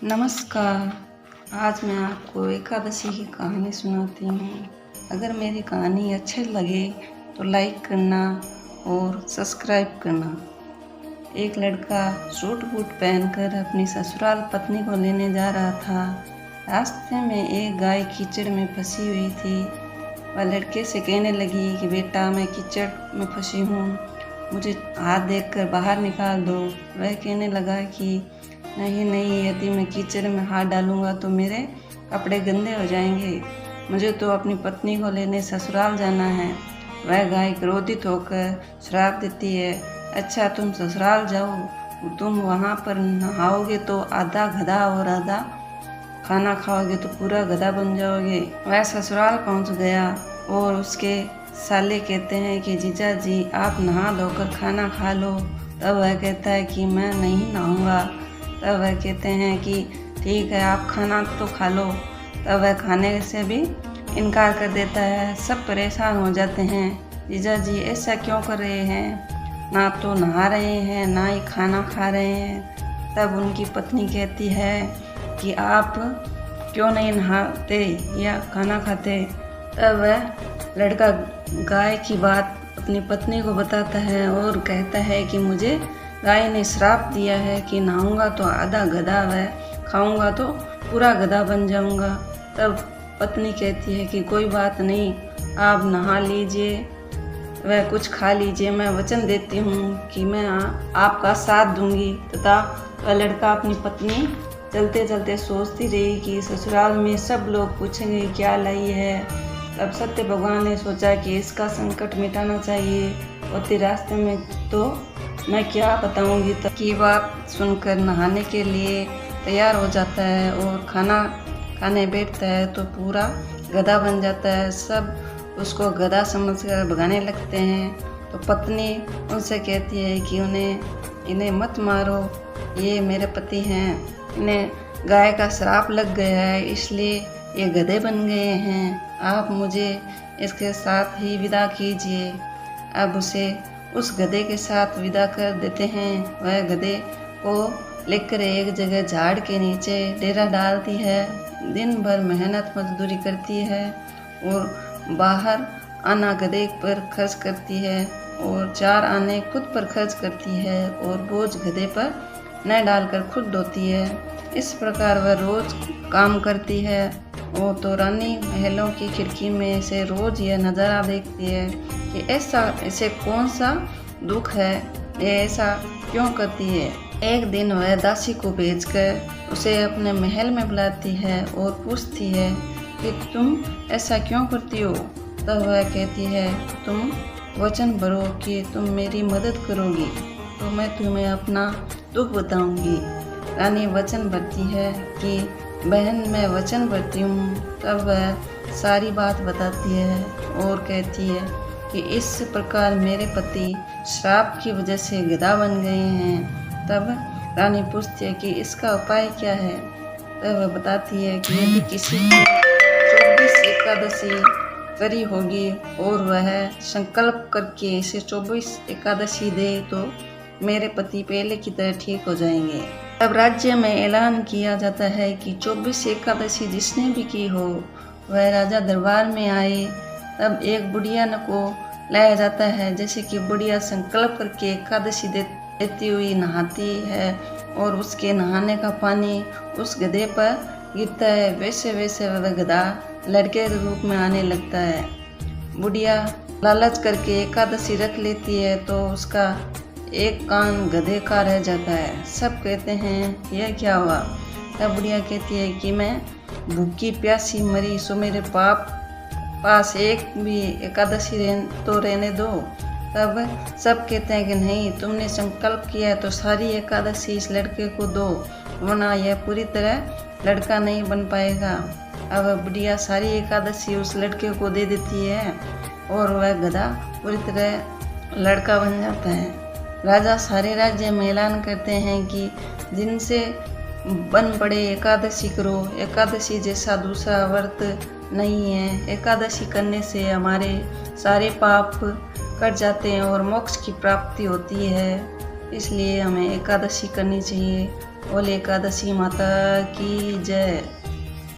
नमस्कार। आज मैं आपको एकादशी की कहानी सुनाती हूँ। अगर मेरी कहानी अच्छी लगे तो लाइक करना और सब्सक्राइब करना। एक लड़का सूट बूट पहनकर अपनी ससुराल पत्नी को लेने जा रहा था। रास्ते में एक गाय कीचड़ में फंसी हुई थी। वह लड़के से कहने लगी कि बेटा, मैं कीचड़ में फंसी हूँ, मुझे हाथ देखकर बाहर निकाल दो। वह कहने लगा कि नहीं नहीं, यदि मैं कीचड़ में हाथ डालूंगा तो मेरे कपड़े गंदे हो जाएंगे, मुझे तो अपनी पत्नी को लेने ससुराल जाना है। वह गाय क्रोधित होकर श्राप देती है, अच्छा तुम ससुराल जाओ, तुम वहाँ पर नहाओगे तो आधा गधा और आधा खाना खाओगे तो पूरा गधा बन जाओगे। वह ससुराल पहुँच गया और उसके साले कहते हैं कि जीजा जी आप नहा धोकर खाना खा लो। तब वह कहता है कि मैं नहीं नहाऊंगा। तब वह कहते हैं कि ठीक है, आप खाना तो खा लो। तब वह खाने से भी इनकार कर देता है। सब परेशान हो जाते हैं, जीजा जी ऐसा क्यों कर रहे हैं, ना तो नहा रहे हैं ना ही खाना खा रहे हैं। तब उनकी पत्नी कहती है कि आप क्यों नहीं नहाते या खाना खाते। तब वह लड़का गाय की बात अपनी पत्नी को बताता है और कहता है कि मुझे गाय ने श्राप दिया है कि नहाऊंगा तो आधा गधा, वह खाऊंगा तो पूरा गधा बन जाऊंगा। तब पत्नी कहती है कि कोई बात नहीं, आप नहा लीजिए, वह कुछ खा लीजिए, मैं वचन देती हूँ कि मैं आपका साथ दूंगी। तथा वह लड़का अपनी पत्नी चलते चलते सोचती रही कि ससुराल में सब लोग पूछेंगे क्या लाई है। तब सत्य भगवान ने सोचा कि इसका संकट मिटाना चाहिए। और रास्ते में तो मैं क्या बताऊंगी। तब की बात सुनकर नहाने के लिए तैयार हो जाता है और खाना खाने बैठता है तो पूरा गधा बन जाता है। सब उसको गधा समझकर भगाने लगते हैं। तो पत्नी उनसे कहती है कि इन्हें मत मारो, ये मेरे पति हैं, इन्हें गाय का श्राप लग गया है इसलिए ये गधे बन गए हैं, आप मुझे इसके साथ ही विदा कीजिए। अब उसे उस गधे के साथ विदा कर देते हैं। वह गधे को लेकर एक जगह झाड़ के नीचे डेरा डालती है। दिन भर मेहनत मजदूरी करती है और बाहर आना गधे पर खर्च करती है और 4 आने खुद पर खर्च करती है और बोझ गधे पर न डालकर खुद ढोती है। इस प्रकार वह रोज काम करती है। वो तो रानी महलों की खिड़की में से रोज यह नज़ारा देखती है कि ऐसे कौन सा दुख है, ये ऐसा क्यों करती है। एक दिन वह दासी को भेजकर उसे अपने महल में बुलाती है और पूछती है कि तुम ऐसा क्यों करती हो। तब वह कहती है तुम वचन भरो कि तुम मेरी मदद करोगी तो मैं तुम्हें अपना दुख बताऊंगी। रानी वचन भरती है कि बहन मैं वचन भरती हूँ। तब वह सारी बात बताती है और कहती है कि इस प्रकार मेरे पति श्राप की वजह से गधा बन गए हैं। तब रानी पूछती है कि इसका उपाय क्या है। तब वह बताती है कि यदि किसी की 24 एकादशी करी होगी और वह संकल्प करके इसे 24 एकादशी दे तो मेरे पति पहले की तरह ठीक हो जाएंगे। तब राज्य में ऐलान किया जाता है कि 24 एकादशी जिसने भी की हो वह राजा दरबार में आए। तब एक बुढ़िया को लाया जाता है। जैसे कि बुढ़िया संकल्प करके एकादशी देती हुई नहाती है और उसके नहाने का पानी उस गधे पर गिरता है, वैसे वैसे वह गधा लड़के के रूप में आने लगता है। बुढ़िया लालच करके एकादशी रख लेती है तो उसका एक कान गधे का रह जाता है। सब कहते हैं यह क्या हुआ। तब बुढ़िया कहती है कि मैं भूखी प्यासी मरी सो मेरे पास एक भी एकादशी रहने दो। तब सब कहते हैं कि नहीं, तुमने संकल्प किया है तो सारी एकादशी इस लड़के को दो, वरना यह पूरी तरह लड़का नहीं बन पाएगा। अब बुढ़िया सारी एकादशी उस लड़के को दे देती है और वह गधा पूरी तरह लड़का बन जाता है। राजा सारे राज्य में ऐलान करते हैं कि जिनसे बन पड़े एकादशी करो, एकादशी जैसा दूसरा व्रत नहीं है। एकादशी करने से हमारे सारे पाप कट जाते हैं और मोक्ष की प्राप्ति होती है, इसलिए हमें एकादशी करनी चाहिए। बोले एकादशी माता की जय।